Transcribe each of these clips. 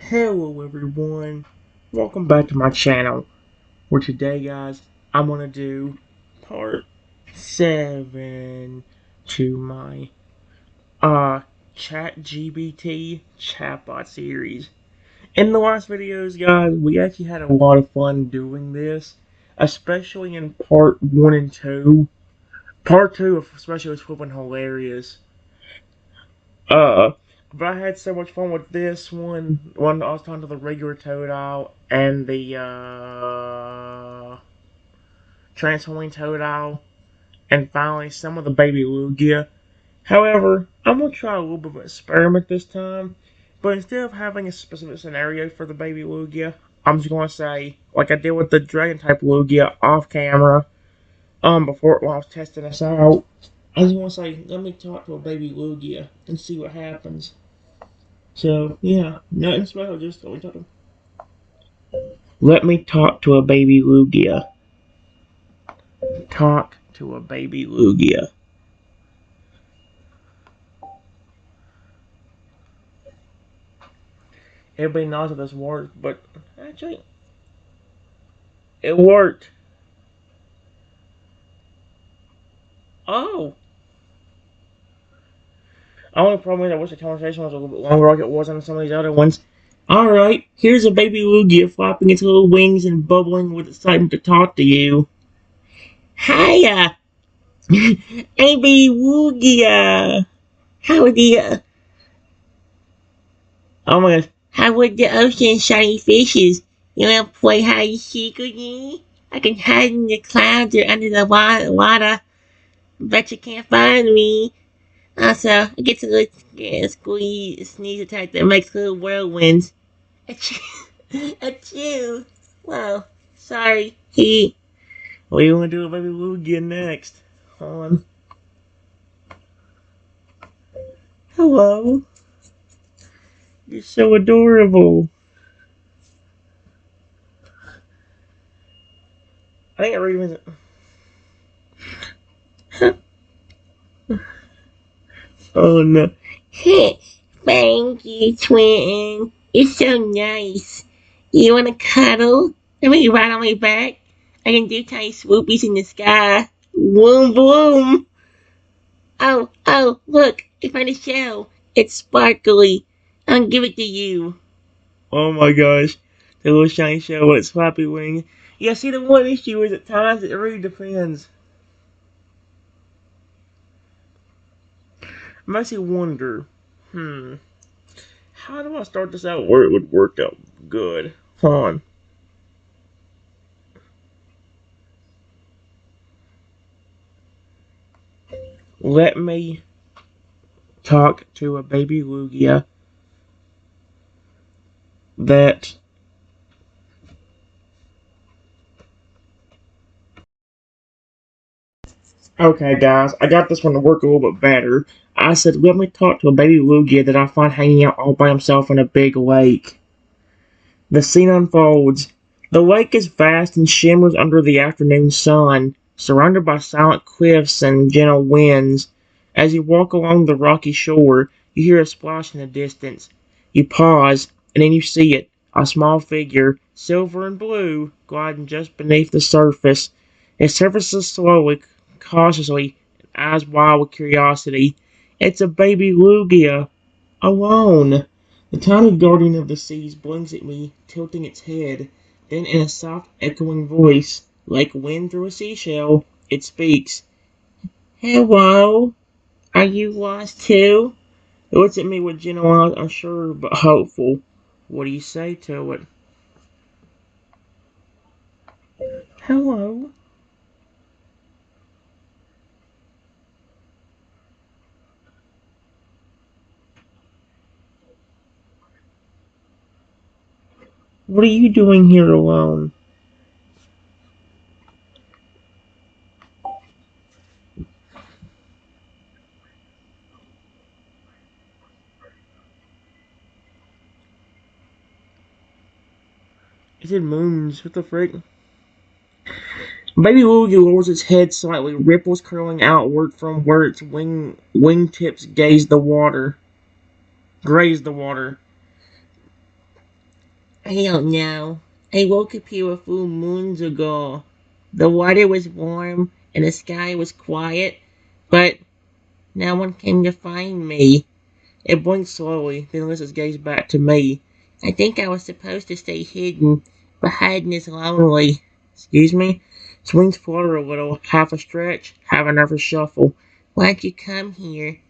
Hello everyone, welcome back to my channel, where today guys, I'm gonna do part 7 to my ChatGPT chatbot series. In the last videos guys, we actually had a lot of fun doing this, especially in part 1 and 2. Part 2 especially was flipping hilarious. Uh, but I had so much fun with this one when I was talking to the regular Toad and the transforming Toad and finally some of the Baby Lugia. However, I'm gonna try a little bit of an experiment this time, but instead of having a specific scenario for the Baby Lugia, I'm just gonna say, like I did with the Dragon type Lugia off camera, before while I was testing this out. I just want to say, let me talk to a Baby Lugia and see what happens. So, yeah, nothing special, just let me talk to a baby Lugia. Talk to a baby Lugia. Everybody knows that this worked, but actually, it worked. Oh! The only problem is I wish the conversation was a little bit longer like it was on some of these other ones. Alright, here's a baby Lugia flapping its little wings and bubbling with excitement to talk to you. Hiya! Baby Lugia! How do you... Oh my gosh. How would the ocean shiny fishes? You wanna play hide and seek with me? I can hide in the clouds or under the water. Bet you can't find me. Also, I get a little sneeze attack that makes little whirlwinds. Achoo! Achoo! Whoa, sorry. What do you want to do with Baby Lugia next? Hold on. Hello. You're so adorable. I think I read it. Oh no. Thank you, twin. You're so nice. You wanna cuddle? Let me ride on my back. I can do tiny swoopies in the sky. Boom, boom. Oh, look. I found a shell. It's sparkly. I'll give it to you. Oh my gosh. The little shiny shell with its flappy wing. Yeah, see, the one issue is at times it really depends. Makes you wonder, how do I start this out where it would work out good? Hold on. Let me talk to a baby Lugia that okay guys, I got this one to work a little bit better. I said let me talk to a baby Lugia that I find hanging out all by himself in a big lake. The scene unfolds. The lake is vast and shimmers under the afternoon sun, surrounded by silent cliffs and gentle winds. As you walk along the rocky shore, you hear a splash in the distance. You pause, and then you see it, a small figure, silver and blue, gliding just beneath the surface. It surfaces slowly, cautiously, eyes wide with curiosity. It's a baby Lugia, alone. The tiny guardian of the seas blinks at me, tilting its head. Then in a soft, echoing voice, like wind through a seashell, it speaks. Hello? Are you lost too? It looks at me with gentle eyes, unsure but hopeful. What do you say to it? Hello? What are you doing here alone? It said moons. What the frick? Baby Lugia lowers its head slightly, ripples curling outward from where its wingtips graze the water. I don't know. I woke up here a few moons ago. The water was warm and the sky was quiet, but no one came to find me. It blinked slowly, then lifted its gaze back to me. I think I was supposed to stay hidden, but hiding is lonely. Excuse me? Its wings flutter a little, half a stretch, half another shuffle. Why'd you come here?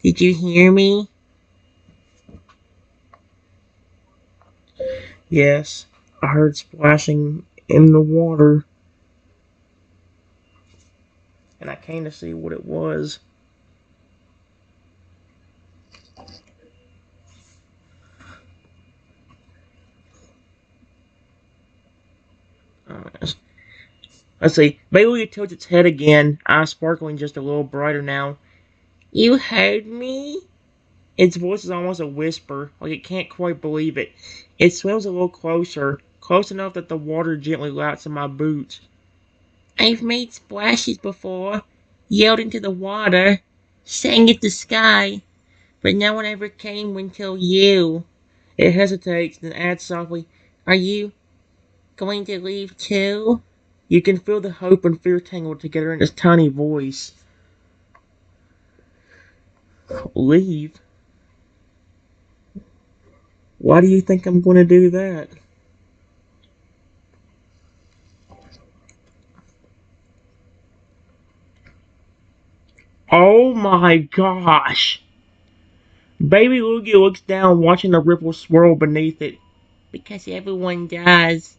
Did you hear me? Yes, I heard splashing in the water, and I came to see what it was. Uh, let's see. Bailey tilts its head again, eyes sparkling just a little brighter now. You heard me? Its voice is almost a whisper, like it can't quite believe it. It swims a little closer, close enough that the water gently laps in my boots. I've made splashes before, yelled into the water, sang at the sky, but no one ever came until you. It hesitates, then adds softly, Are you going to leave too? You can feel the hope and fear tangled together in its tiny voice. Leave? Why do you think I'm going to do that? Oh my gosh! Baby Lugia looks down, watching the ripples swirl beneath it. Because everyone does.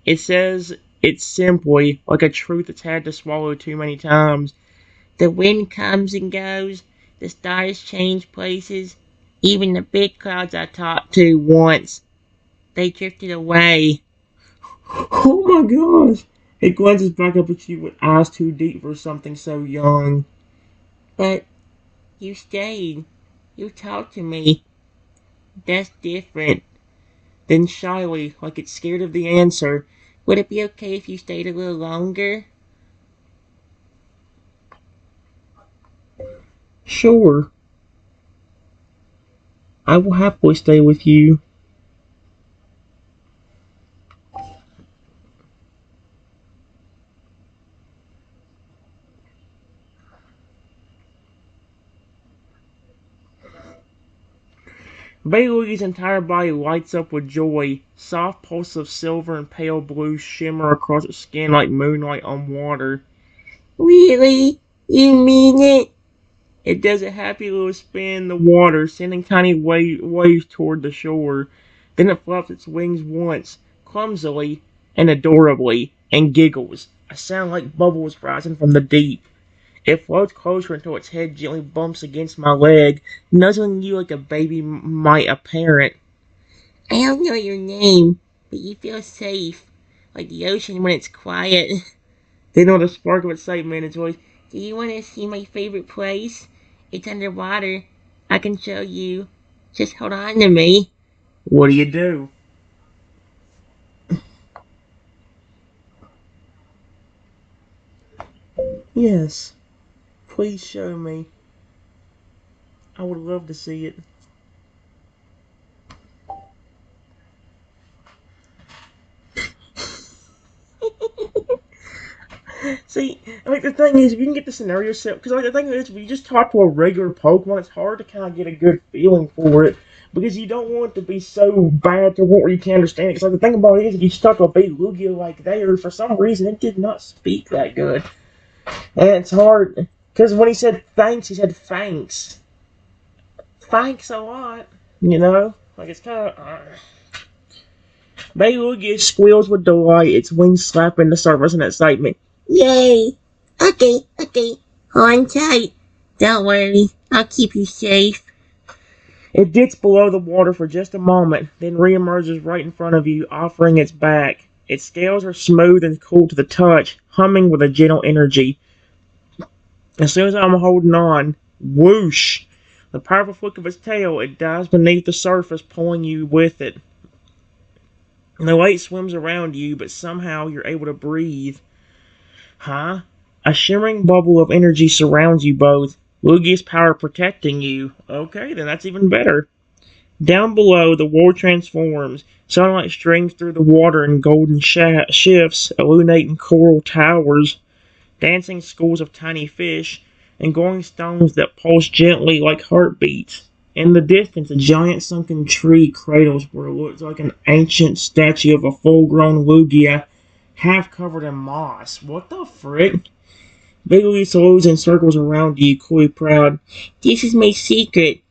It says it simply, like a truth it's had to swallow too many times. The wind comes and goes, the stars change places, even the big clouds I talked to once. They drifted away. Oh my gosh! It glances back up at you with eyes too deep for something so young. But you stayed. You talked to me. That's different. Then shyly, like it's scared of the answer, would it be okay if you stayed a little longer? Sure. I will happily stay with you. Bailey's entire body lights up with joy. Soft pulses of silver and pale blue shimmer across its skin like moonlight on water. Really? You mean it? It does a happy little spin in the water, sending tiny waves toward the shore. Then it flaps its wings once, clumsily and adorably, and giggles, a sound like bubbles rising from the deep. It floats closer until its head gently bumps against my leg, nuzzling you like a baby might a parent. I don't know your name, but you feel safe, like the ocean when it's quiet. Then with a spark of excitement in its voice, do you want to see my favorite place? It's underwater. I can show you. Just hold on to me. What do you do? Yes, please show me. I would love to see it. See, like the thing is, if you can get the scenario set, because like the thing is, if you just talk to a regular Pokemon, it's hard to kind of get a good feeling for it because you don't want it to be so bad to where you can't understand it. Because like the thing about it is, if you talk to a Baby Lugia like there, for some reason it did not speak that good, and it's hard because when he said thanks, he said thanks, thanks a lot. You know, like it's kind of. Baby Lugia squeals with delight, its wings slapping the surface in excitement. Yay! Okay, okay. Hold on tight. Don't worry, I'll keep you safe. It dips below the water for just a moment, then reemerges right in front of you, offering its back. Its scales are smooth and cool to the touch, humming with a gentle energy. As soon as I'm holding on, whoosh! The powerful flick of its tail, it dives beneath the surface, pulling you with it. The light swims around you, but somehow you're able to breathe. Huh? A shimmering bubble of energy surrounds you both, Lugia's power protecting you. Okay, then that's even better. Down below, the world transforms. Sunlight streams through the water in golden shifts, illuminating coral towers, dancing schools of tiny fish, and glowing stones that pulse gently like heartbeats. In the distance, a giant sunken tree cradles where it looks like an ancient statue of a full-grown Lugia, half covered in moss. What the frick? Baby salutes and circles around you, coolly proud. This is my secret,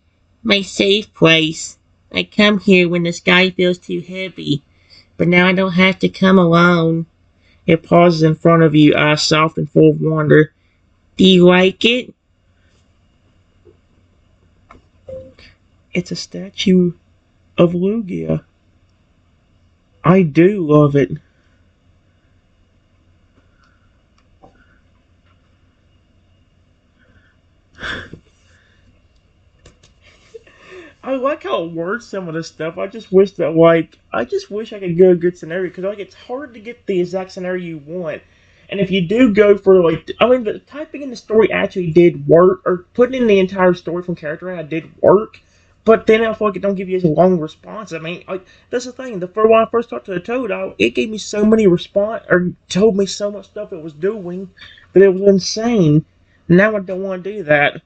my safe place. I come here when the sky feels too heavy, but now I don't have to come alone. It pauses in front of you, eyes soft and full of wonder. Do you like it? It's a statue of Lugia. I do love it. I like how it works some of the stuff. I just wish that I just wish I could get a good scenario because it's hard to get the exact scenario you want. And if you do go for the typing in the story actually did work, or putting in the entire story from character I did work. But then I feel like it don't give you as a long response. I mean, that's the thing. When I first talked to the Toad, it gave me so many response or told me so much stuff it was doing that it was insane. Now I don't want to do that.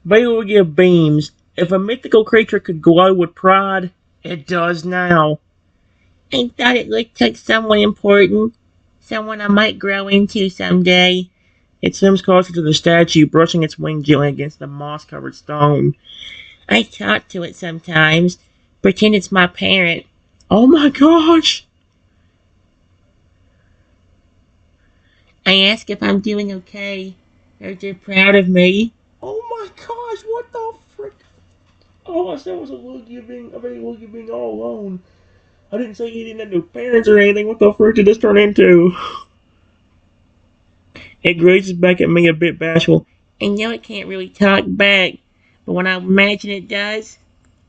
Baby will give beams. If a mythical creature could glow with pride, it does now. I thought it looked like someone important. Someone I might grow into someday. It swims closer to the statue, brushing its wing gently against the moss-covered stone. I talk to it sometimes. Pretend it's my parent. Oh my gosh! I ask if I'm doing okay. Or if they're proud of me. Oh my gosh, what the frick? All I said was a very Lugia being all alone. I didn't say he didn't have no parents or anything. What the frick did this turn into? It grazes back at me a bit bashful. I know it can't really talk back, but when I imagine it does,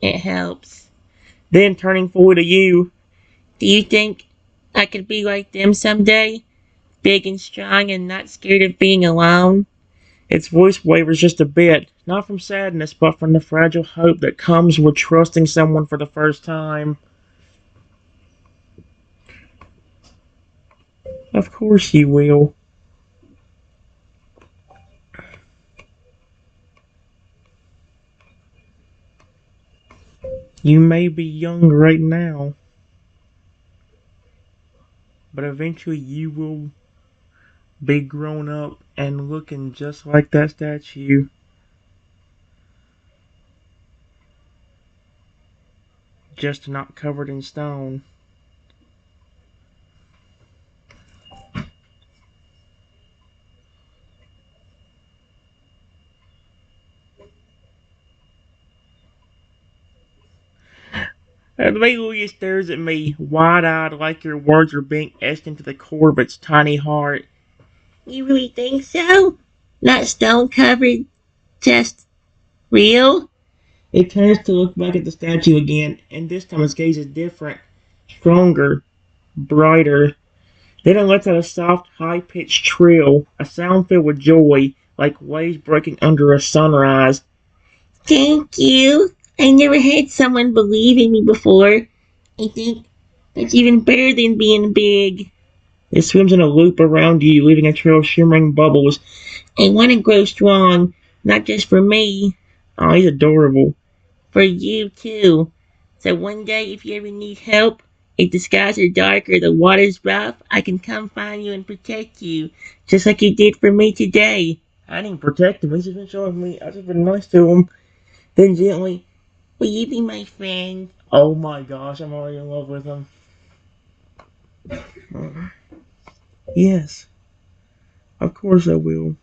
it helps. Then turning forward to you. Do you think I could be like them someday? Big and strong and not scared of being alone? Its voice wavers just a bit, not from sadness, but from the fragile hope that comes with trusting someone for the first time. Of course you will. You may be young right now, but eventually you will be grown up and looking just like that statue. Just not covered in stone. And Lugia stares at me, wide-eyed like your words are being etched into the core of its tiny heart. You really think so? Not stone-covered, just real? It turns to look back at the statue again, and this time its gaze is different, stronger, brighter. Then it lets out a soft, high-pitched trill, a sound filled with joy, like waves breaking under a sunrise. Thank you. I never had someone believe in me before. I think that's even better than being big. It swims in a loop around you, leaving a trail of shimmering bubbles. I want to grow strong, not just for me. Oh, he's adorable. For you, too. So one day, if you ever need help, if the skies are dark or the water's rough, I can come find you and protect you, just like you did for me today. I didn't protect him. He's just been showing me. I've just been nice to him. Then gently, will you be my friend? Oh my gosh, I'm already in love with him. Yes, of course I will.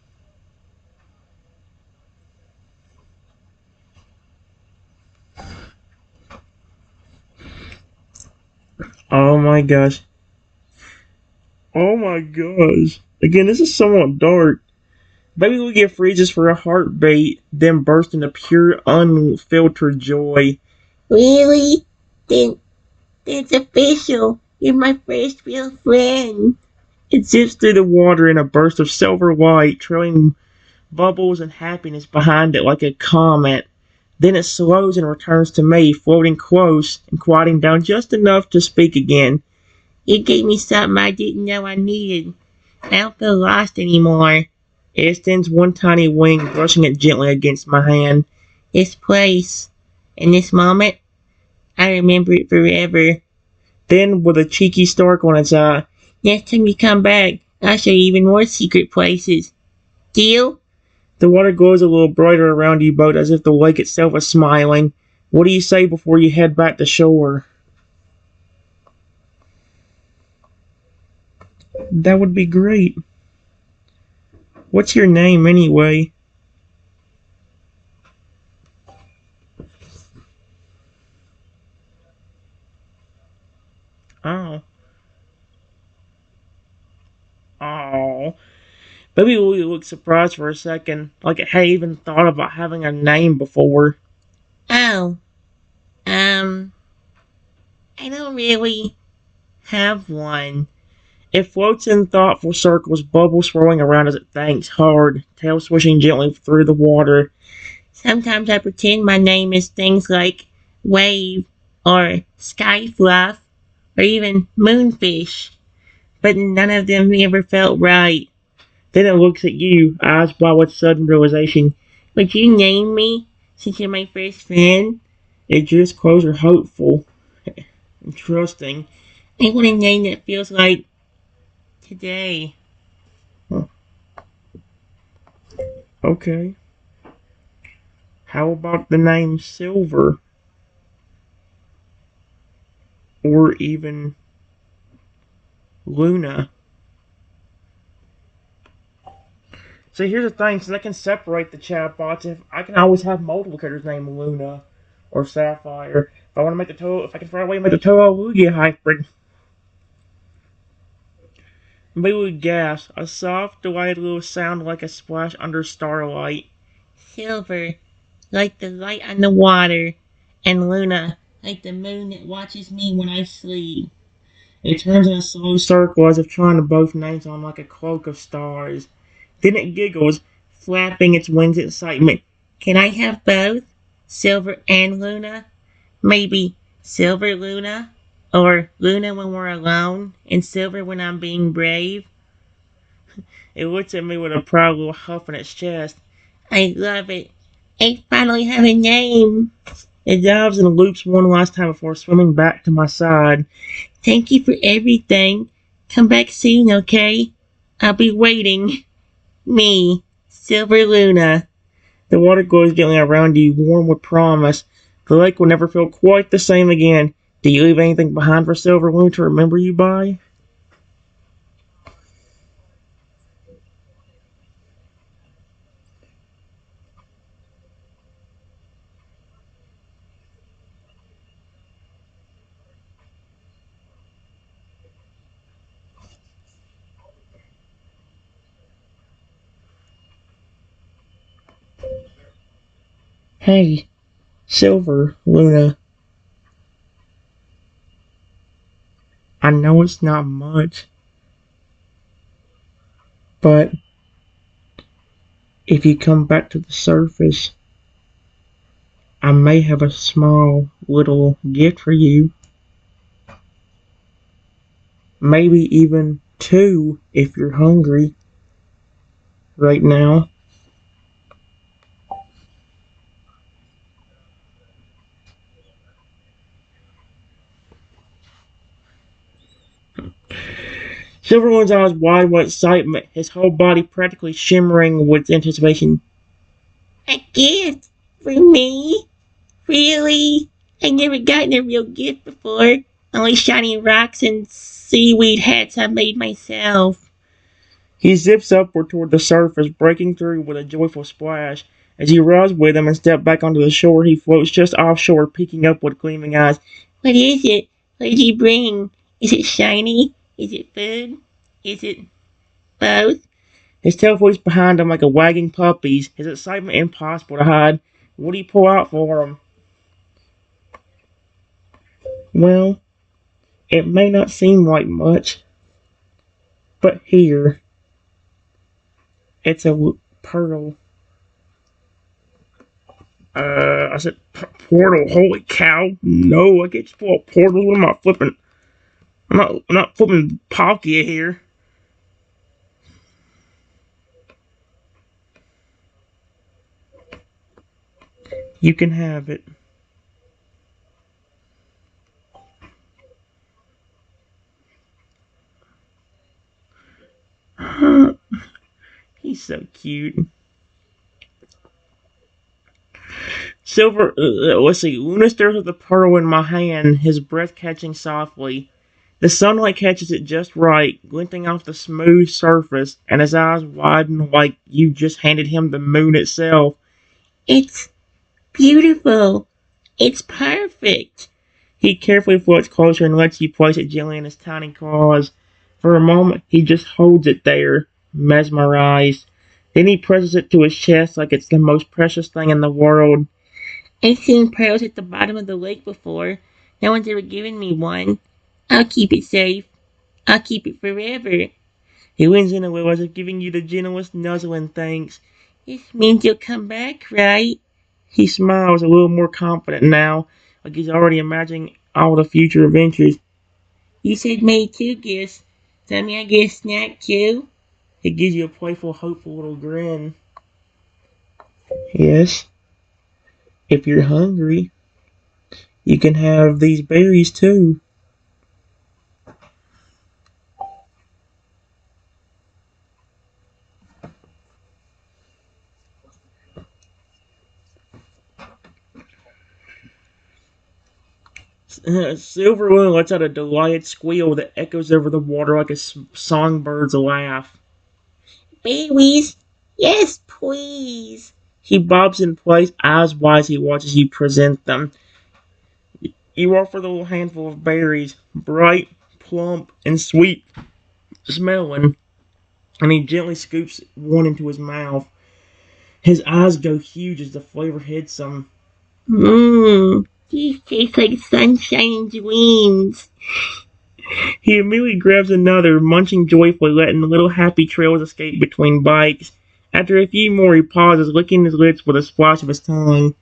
Oh my gosh. Oh my gosh. Again, this is somewhat dark. Baby Lugia freezes for a heartbeat, then bursts into pure, unfiltered joy. Really? Then it's official. You're my first real friend. It zips through the water in a burst of silver light, trailing bubbles and happiness behind it like a comet. Then it slows and returns to me, floating close and quieting down just enough to speak again. You gave me something I didn't know I needed. I don't feel lost anymore. It extends one tiny wing, brushing it gently against my hand. This place, and this moment, I remember it forever. Then, with a cheeky sparkle in its eye, next time you come back, I'll show you even more secret places. Deal? The water glows a little brighter around you both, as if the lake itself is smiling. What do you say before you head back to shore? That would be great. What's your name, anyway? Oh. Oh. Baby Louie looked surprised for a second, like it had even thought about having a name before. Oh, um, I don't really have one. It floats in thoughtful circles, bubbles swirling around as it thinks hard, tail swishing gently through the water. Sometimes I pretend my name is things like wave, or sky fluff, or even moonfish, but none of them ever felt right. Then it looks at you, eyes wide with sudden realization. Would you name me, since you're my first friend? It just close are hopeful and trusting. I want a name that feels like today. Huh. Okay. How about the name Silver? Or even Luna? So here's the thing, since I can separate the chatbots, if I can always have multiple characters named Luna or Sapphire. If I want to make the total, if I can find a way to make the total Lugia hybrid. Baby gasp, a soft, delighted little sound like a splash under starlight. Silver, like the light on the water, and Luna, like the moon that watches me when I sleep. It turns in a slow circle as if trying to both names on like a cloak of stars. Then it giggles, flapping its wings in excitement. Can I have both? Silver and Luna? Maybe Silver Luna? Or Luna when we're alone, and Silver when I'm being brave? It looks at me with a proud little huff in its chest. I love it. I finally have a name. It dives and loops one last time before swimming back to my side. Thank you for everything. Come back soon, okay? I'll be waiting. Me, Silver Luna. The water glows gently around you, warm with promise. The lake will never feel quite the same again. Do you leave anything behind for Silver Luna to remember you by? Hey, Silver Luna. I know it's not much, but if you come back to the surface, I may have a small little gift for you. Maybe even two if you're hungry right now. Silverwood's eyes wide with excitement, his whole body practically shimmering with anticipation. A gift? For me? Really? I never gotten a real gift before. Only shiny rocks and seaweed hats I made myself. He zips upward toward the surface, breaking through with a joyful splash. As you rise with him and step back onto the shore, he floats just offshore, peeking up with gleaming eyes. What is it? What did you bring? Is it shiny? Is it food? Is it both? His tail floats behind him like a wagging puppy's, his excitement impossible to hide. What do you pull out for him? Well, it may not seem like much, but here, it's a pearl. I said, portal, holy cow. No, I can't just pull a portal. What am I flipping? I'm not flipping Palkia here. You can have it. He's so cute. Silver, let's see. Luna stares at the pearl in my hand, his breath catching softly. The sunlight catches it just right, glinting off the smooth surface, and his eyes widen like you just handed him the moon itself. It's beautiful. It's perfect. He carefully floats closer and lets you place it gently in his tiny claws. For a moment, he just holds it there, mesmerized. Then he presses it to his chest like it's the most precious thing in the world. I've seen pearls at the bottom of the lake before. No one's ever given me one. I'll keep it safe. I'll keep it forever. He leans in a little as if giving you the gentlest nuzzle and thanks. This means you'll come back, right? He smiles a little more confident now, like he's already imagining all the future adventures. You said May 2 gifts. Tell me I get a snack too? He gives you a playful, hopeful little grin. Yes, if you're hungry, you can have these berries too. Silverwood lets out a delighted squeal that echoes over the water like a songbird's laugh. Berries? Yes, please. He bobs in place, eyes wide as he watches you present them. You offer the little handful of berries, bright, plump, and sweet smelling, and he gently scoops one into his mouth. His eyes go huge as the flavor hits him. Mmm, these taste like sunshine and dreams. He immediately grabs another, munching joyfully, letting the little happy trails escape between bites. After a few more, he pauses, licking his lips with a splash of his tongue.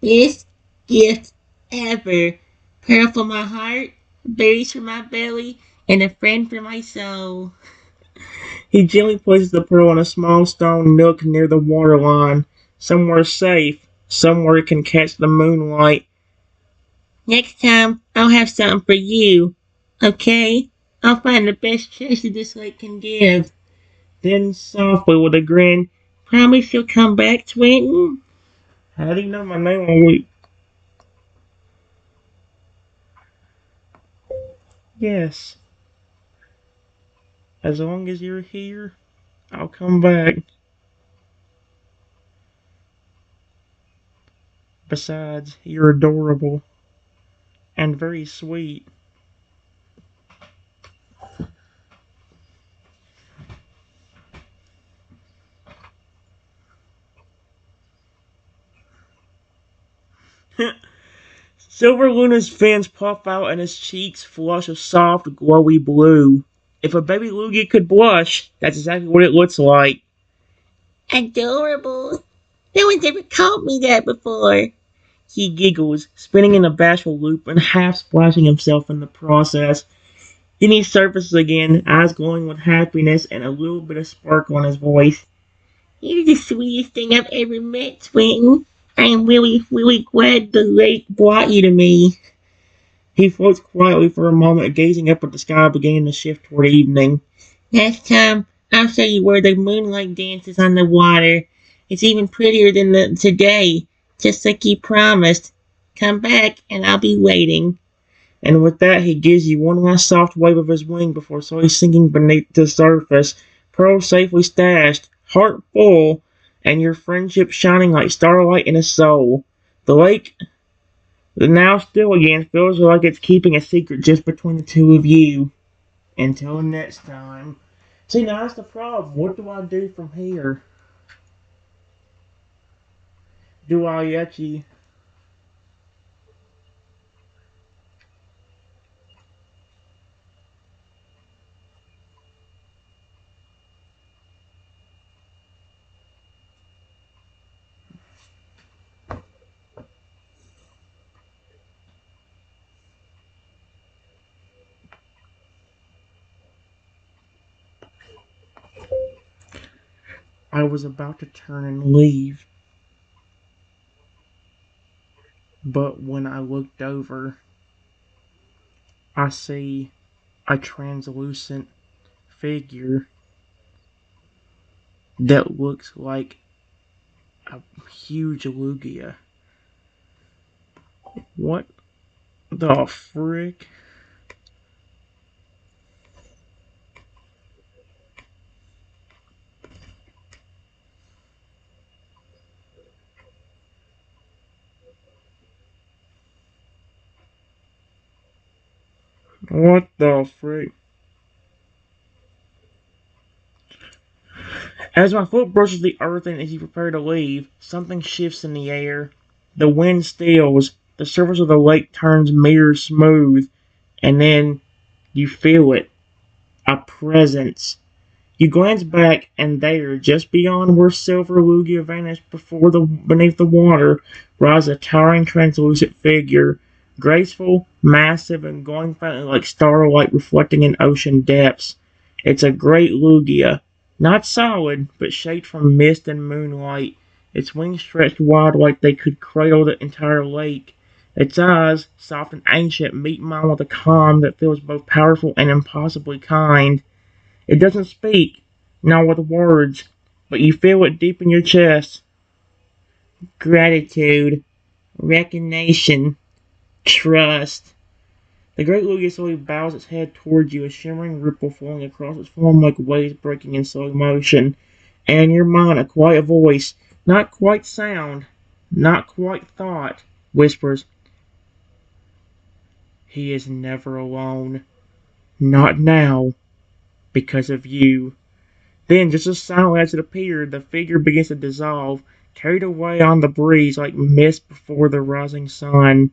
Best gift ever. Pearl for my heart, berries for my belly, and a friend for my soul. He gently places the pearl on a small stone nook near the waterline, somewhere safe, somewhere it can catch the moonlight. Next time, I'll have something for you. Okay? I'll find the best treasure this lake can give. Then, softly, with a grin, promise you'll come back, Twinton? How do you know my name? Yes. As long as you're here, I'll come back. Besides, you're adorable. And very sweet. Silver Luna's fins puff out and his cheeks flush a soft, glowy blue. If a baby Lugia could blush, that's exactly what it looks like. Adorable. No one's ever called me that before. He giggles, spinning in a bashful loop and half splashing himself in the process. Then he surfaces again, eyes glowing with happiness and a little bit of sparkle in his voice. You're the sweetest thing I've ever met, Swinton. I am really, really glad the lake brought you to me. He floats quietly for a moment, gazing up at the sky, beginning to shift toward evening. Next time, I'll show you where the moonlight dances on the water. It's even prettier than today, just like you promised. Come back, and I'll be waiting. And with that, he gives you one last soft wave of his wing before slowly sinking beneath the surface. Pearl safely stashed, heart full, and your friendship shining like starlight in his soul. The lake, now still again, feels like it's keeping a secret just between the two of you. Until next time. See, now that's the problem. What do I do from here? Do I actually... I was about to turn and leave, but when I looked over, I see a translucent figure that looks like a huge Lugia. What the frick? What the frick? As my foot brushes the earth and as you prepare to leave, something shifts in the air. The wind stills, the surface of the lake turns mirror smooth, and then you feel it. A presence. You glance back, and there, just beyond where Silver Lugia vanished beneath the water, rises a towering translucent figure, graceful, massive, and glowing faintly like starlight reflecting in ocean depths. It's a great Lugia, not solid, but shaped from mist and moonlight. Its wings stretched wide like they could cradle the entire lake. Its eyes, soft and ancient, meet mine with a calm that feels both powerful and impossibly kind. It doesn't speak, not with words, but you feel it deep in your chest. Gratitude, recognition, trust. The great Lugia slowly bows its head towards you, a shimmering ripple flowing across its form like waves breaking in slow motion. And in your mind, a quiet voice, not quite sound, not quite thought, whispers, "He is never alone. Not now, because of you." Then, just as silently as it appeared, the figure begins to dissolve, carried away on the breeze like mist before the rising sun.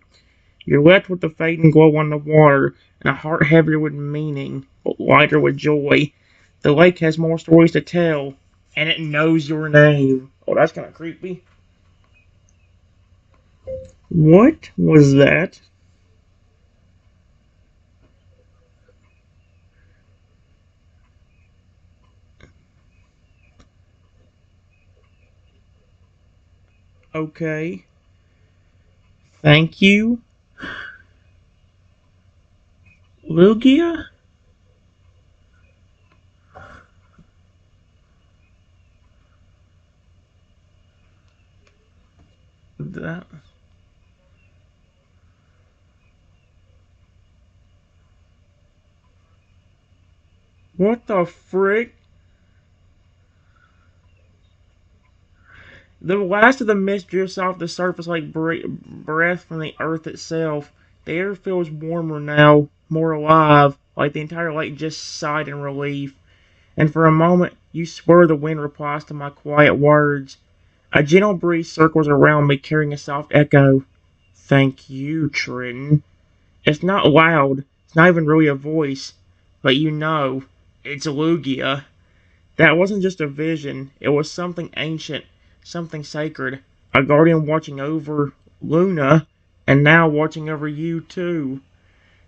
You're left with the fading glow on the water, and a heart heavier with meaning, but lighter with joy. The lake has more stories to tell, and it knows your name. Oh, that's kind of creepy. What was that? Okay. Thank you. Lugia? That. What the frick? The last of the mist drifts off the surface like breath from the earth itself. The air feels warmer now, more alive, like the entire lake just sighed in relief. And for a moment, you swear the wind replies to my quiet words. A gentle breeze circles around me, carrying a soft echo. Thank you, Trenton. It's not loud, it's not even really a voice, but you know, it's Lugia. That wasn't just a vision, it was something ancient, something sacred. A guardian watching over Luna, and now watching over you too.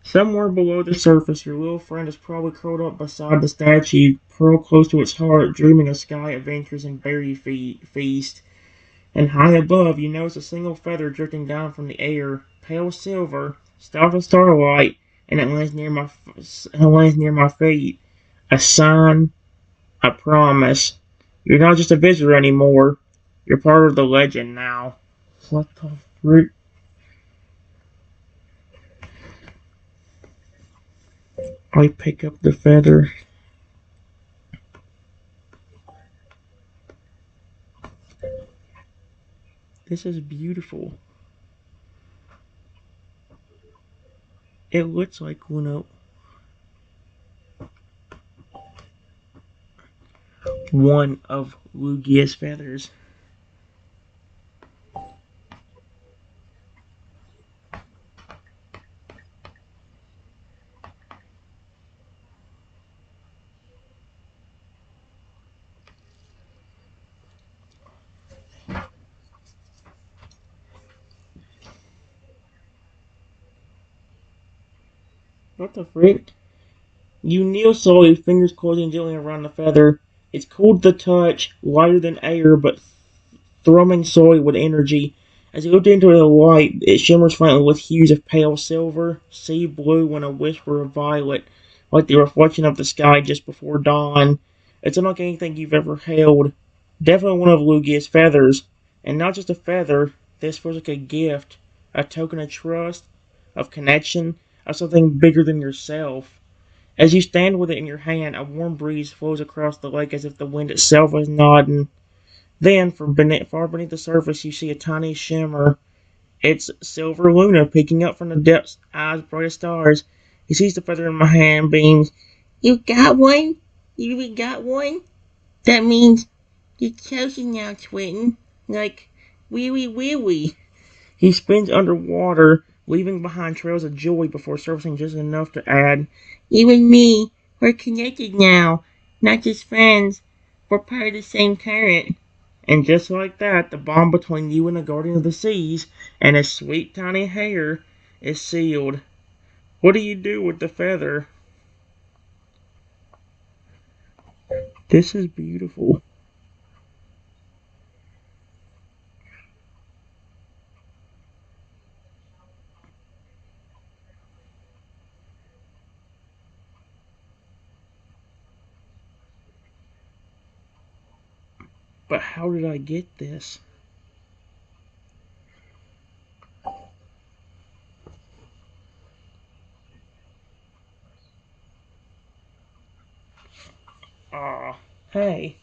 Somewhere below the surface, your little friend is probably curled up beside the statue, pearl close to its heart, dreaming of sky adventures and berry feast. And high above, you notice a single feather drifting down from the air, pale silver, soft as starlight, and it lands near my feet. A sign, a promise. You're not just a visitor anymore. You're part of the legend now. What the frick? I pick up the feather. This is beautiful. It looks like one of Lugia's feathers. What the frick? You kneel slowly, fingers closing gently around the feather. It's cool to the touch, lighter than air, but thrumming solid with energy. As you look into the light, it shimmers faintly with hues of pale silver, sea blue, and a whisper of violet, like the reflection of the sky just before dawn. It's unlike anything you've ever held. Definitely one of Lugia's feathers. And not just a feather, this feels like a gift, a token of trust, of connection, of something bigger than yourself. As you stand with it in your hand, a warm breeze flows across the lake as if the wind itself was nodding. Then, from far beneath the surface, you see a tiny shimmer. It's Silver Luna peeking up from the depths, eyes bright as stars. He sees the feather in my hand, beams. You got one? You really got one? That means you're chosen now, Twitten. Like, wee. He spins underwater, leaving behind trails of joy before surfacing just enough to add, you and me, we're connected now. Not just friends. We're part of the same current. And just like that, the bond between you and the Guardian of the Seas and his sweet tiny hair is sealed. What do you do with the feather? This is beautiful. But how did I get this? Aw, hey.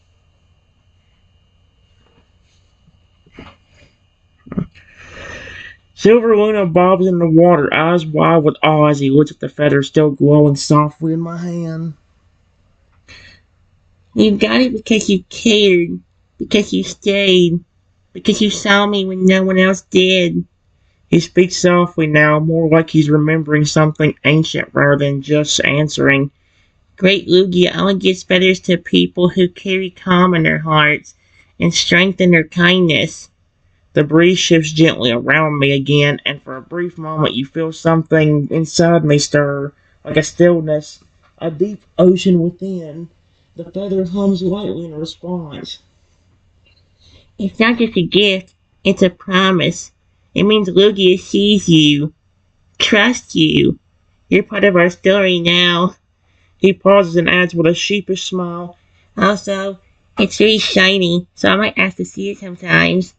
Silver Luna bobs in the water, eyes wide with awe as he looks at the feather still glowing softly in my hand. You got it because you cared, because you stayed, because you saw me when no one else did. He speaks softly now, more like he's remembering something ancient rather than just answering. Great Lugia only gives feathers to people who carry calm in their hearts and strength in their kindness. The breeze shifts gently around me again, and for a brief moment you feel something inside me stir, like a stillness, a deep ocean within. The feather hums lightly in response. It's not just a gift, it's a promise. It means Lugia sees you, trusts you. You're part of our story now. He pauses and adds with a sheepish smile. Also, it's really shiny, so I might ask to see it sometimes.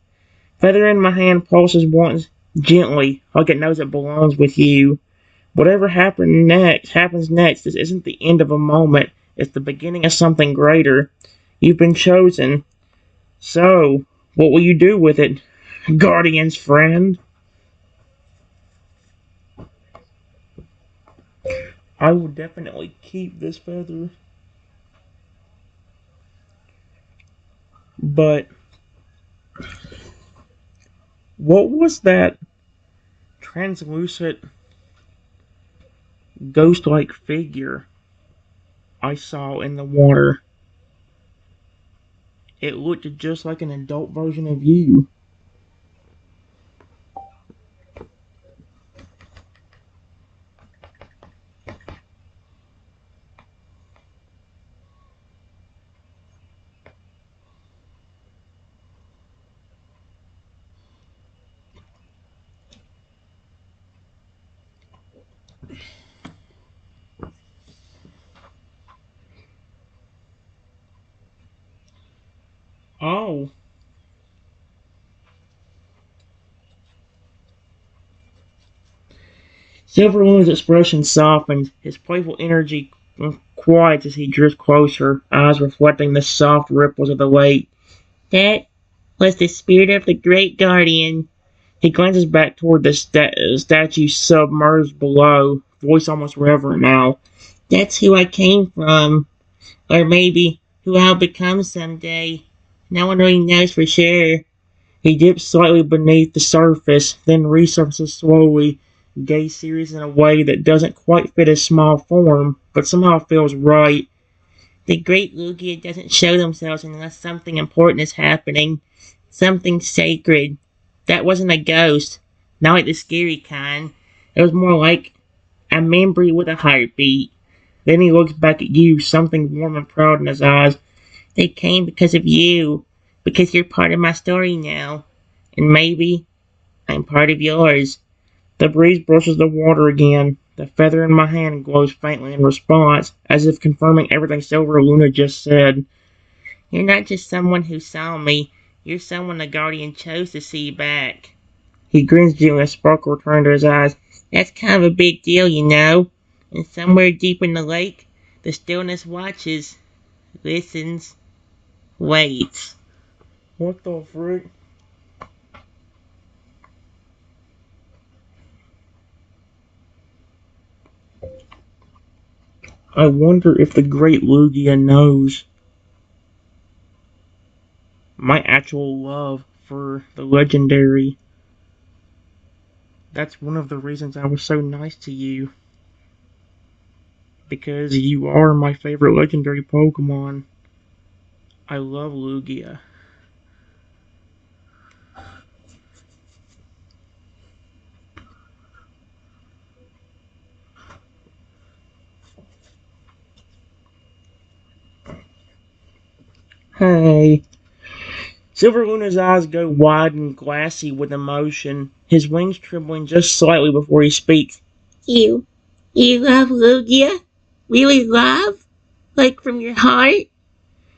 Feather in my hand pulses once, gently, like it knows it belongs with you. Whatever happens next, this isn't the end of a moment. It's the beginning of something greater. You've been chosen. So, what will you do with it, Guardian's friend? I will definitely keep this feather. But, what was that translucent, ghost-like figure I saw in the water? It looked just like an adult version of you. Oh. Silvermoon's expression softens, his playful energy quiets as he drifts closer, eyes reflecting the soft ripples of the lake. That was the spirit of the great guardian. He glances back toward the statue submerged below, voice almost reverent now. That's who I came from. Or maybe who I'll become someday. No one really knows for sure. He dips slightly beneath the surface, then resurfaces slowly, gaze serious in a way that doesn't quite fit his small form, but somehow feels right. The great Lugia doesn't show themselves unless something important is happening. Something sacred. That wasn't a ghost. Not like the scary kind. It was more like a memory with a heartbeat. Then he looks back at you, something warm and proud in his eyes. They came because of you, because you're part of my story now, and maybe I'm part of yours. The breeze brushes the water again. The feather in my hand glows faintly in response, as if confirming everything Silver Luna just said. You're not just someone who saw me, you're someone the Guardian chose to see back. He grins gently, a sparkle returned to his eyes. That's kind of a big deal, you know. And somewhere deep in the lake, the stillness watches, listens, waits. What the frick? I wonder if the great Lugia knows my actual love for the legendary. That's one of the reasons I was so nice to you. Because you are my favorite legendary Pokemon. I love Lugia. Hey. Silver Luna's eyes go wide and glassy with emotion, his wings trembling just slightly before he speaks. You love Lugia? Really love? Like from your heart?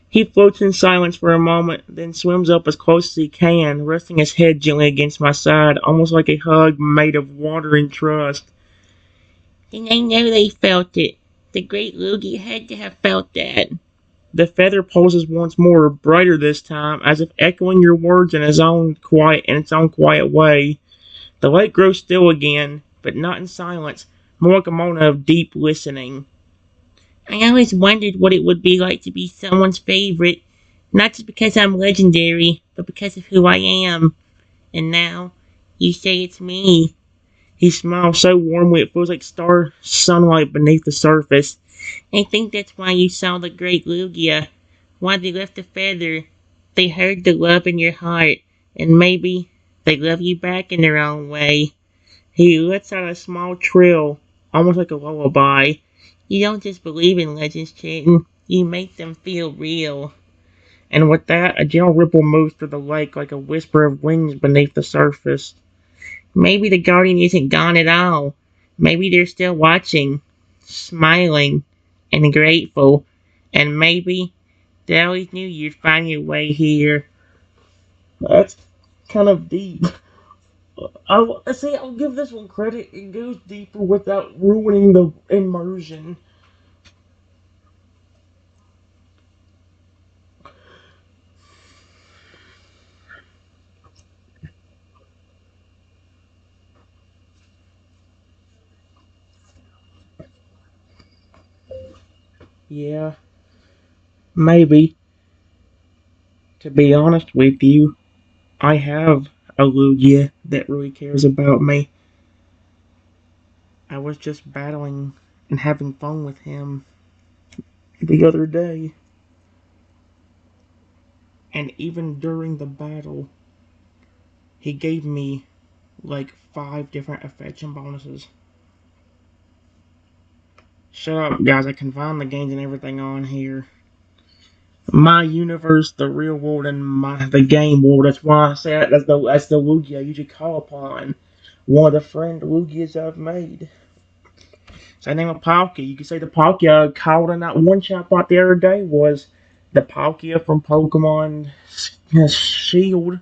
He floats in silence for a moment, then swims up as close as he can, resting his head gently against my side, almost like a hug made of water and trust. Then I know they felt it. The great Lugia had to have felt that. The feather pulses once more, brighter this time, as if echoing your words in its own quiet way. The lake grows still again, but not in silence, more like a moment of deep listening. I always wondered what it would be like to be someone's favorite, not just because I'm legendary, but because of who I am. And now, you say it's me. He smiles so warmly it feels like star sunlight beneath the surface. I think that's why you saw the great Lugia. Why they left the feather. They heard the love in your heart, and maybe they love you back in their own way. He lets out a small trill, almost like a lullaby. You don't just believe in legends, Chitin. You make them feel real. And with that, a gentle ripple moves through the lake like a whisper of wings beneath the surface. Maybe the Guardian isn't gone at all. Maybe they're still watching, smiling, and grateful. And maybe they always knew you'd find your way here. That's kind of deep. I'll give this one credit. It goes deeper without ruining the immersion. Yeah, maybe. To be honest with you, I have a Lugia that really cares about me. I was just battling and having fun with him the other day. And even during the battle, he gave me like 5 different affection bonuses. Shut up, guys. I can find the games and everything on here. My universe, the real world, and the game world. That's why I say that's the Lugia I usually call upon. One of the friend Lugias I've made. Same name of Palkia. You could say the Palkia I called in that one chatbot the other day was the Palkia from Pokemon Shield.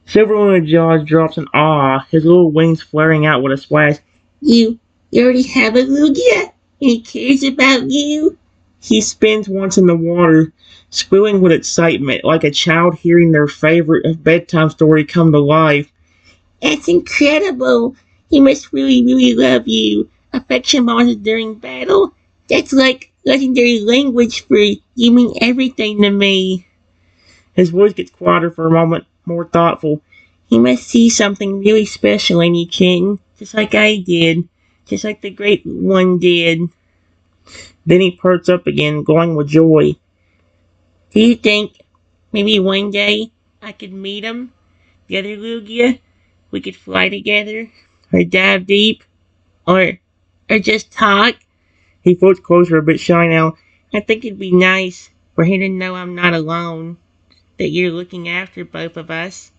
Silverluna's jaw drops in awe, his little wings flaring out with a splash. You already have a Lugia? And he cares about you? He spins once in the water, squealing with excitement, like a child hearing their favorite bedtime story come to life. That's incredible! He must really, really love you. Affection bonds during battle? That's like legendary language for you mean everything to me. His voice gets quieter for a moment, more thoughtful. He must see something really special in you, King, just like I did, just like the Great One did. Then he perks up again, glowing with joy. Do you think maybe one day I could meet him, the other Lugia? We could fly together, or dive deep, or just talk? He floats closer, a bit shy now. I think it'd be nice for him to know I'm not alone, that you're looking after both of us.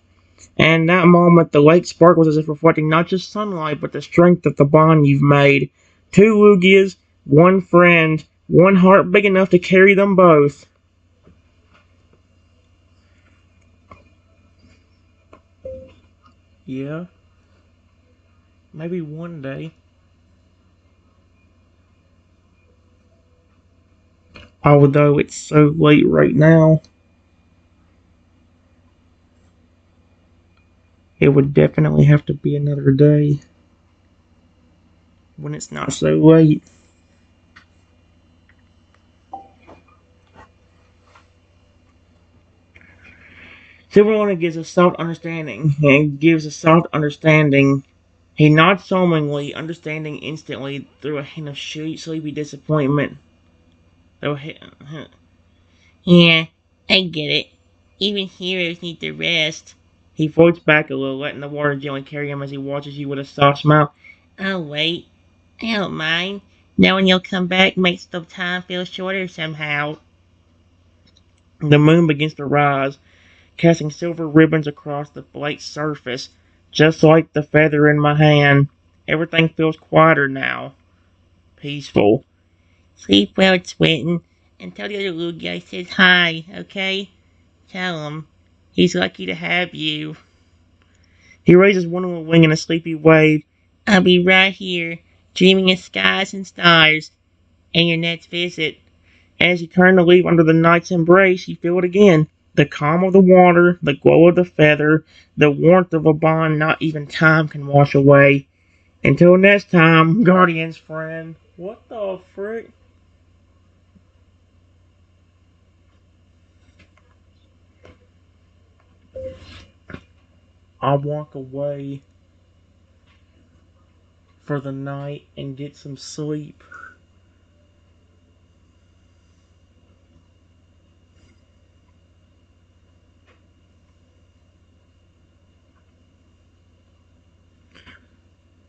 And in that moment, the lake sparkles as if reflecting not just sunlight, but the strength of the bond you've made. Two Lugias, one friend, one heart big enough to carry them both. Yeah, maybe one day. Although it's so late right now, it would definitely have to be another day when it's not so late. Silverluna gives a soft understanding, and gives a soft understanding. He nods solemnly, understanding instantly through a hint of sleepy disappointment. Though yeah, I get it. Even heroes need to rest. He floats back a little, letting the water gently carry him as he watches you with a soft smile. Oh, wait. I don't mind. Knowing you'll come back makes the time feel shorter somehow. The moon begins to rise, casting silver ribbons across the lake's surface, just like the feather in my hand. Everything feels quieter now. Peaceful. Sleep well, Swinton, and tell the other little guy says hi, okay? Tell him. He's lucky to have you. He raises one little wing in a sleepy wave. I'll be right here, dreaming of skies and stars, and your next visit. As you turn to leave under the night's embrace, you feel it again. The calm of the water, the glow of the feather, the warmth of a bond not even time can wash away. Until next time, Guardian's friend. What the frick? I'll walk away for the night and get some sleep.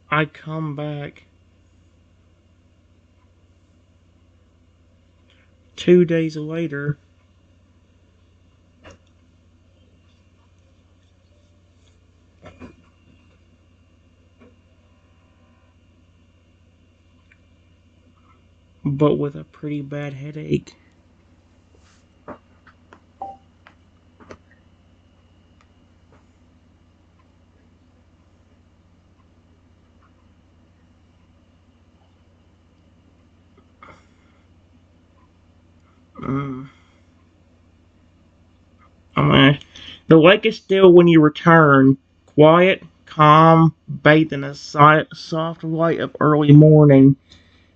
I come back 2 days later, but with a pretty bad headache. Mm. The lake is still when you return, quiet, calm, bathed in a soft light of early morning.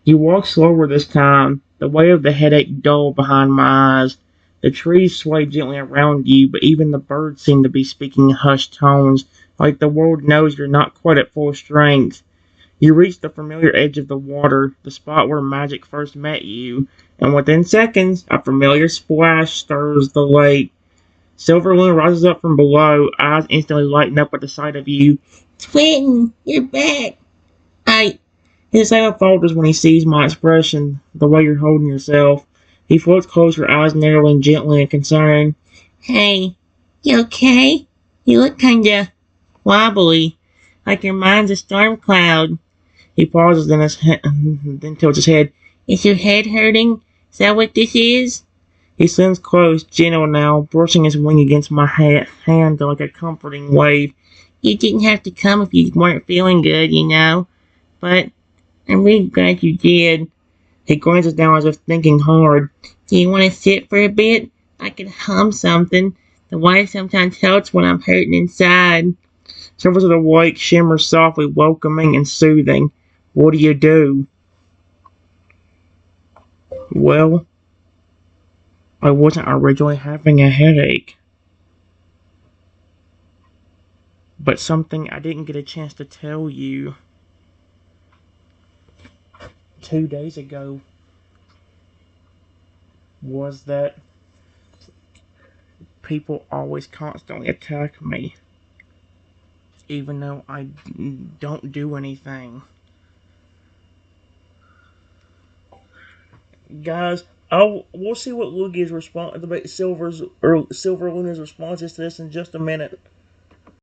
You walk slower this time, the weight of the headache dull behind my eyes. The trees sway gently around you, but even the birds seem to be speaking in hushed tones, like the world knows you're not quite at full strength. You reach the familiar edge of the water, the spot where magic first met you, and within seconds, a familiar splash stirs the lake. Silver Moon rises up from below, eyes instantly lighten up at the sight of you. Twin, you're back. His hand falters when he sees my expression, the way you're holding yourself. He floats closer, eyes narrowing gently and concerned. Hey, you okay? You look kinda wobbly, like your mind's a storm cloud. He pauses, then tilts his head. Is your head hurting? Is that what this is? He leans close, gentle now, brushing his wing against my hand like a comforting wave. You didn't have to come if you weren't feeling good, you know. But I'm really glad you did. He glances down as if thinking hard. Do you want to sit for a bit? I could hum something. The water sometimes helps when I'm hurting inside. Surface of the lake shimmers softly, welcoming and soothing. What do you do? Well, I wasn't originally having a headache, but something I didn't get a chance to tell you 2 days ago was that people always constantly attack me, even though I don't do anything. Guys, We'll see what Lugia's response, Silver Luna's response is to this in just a minute.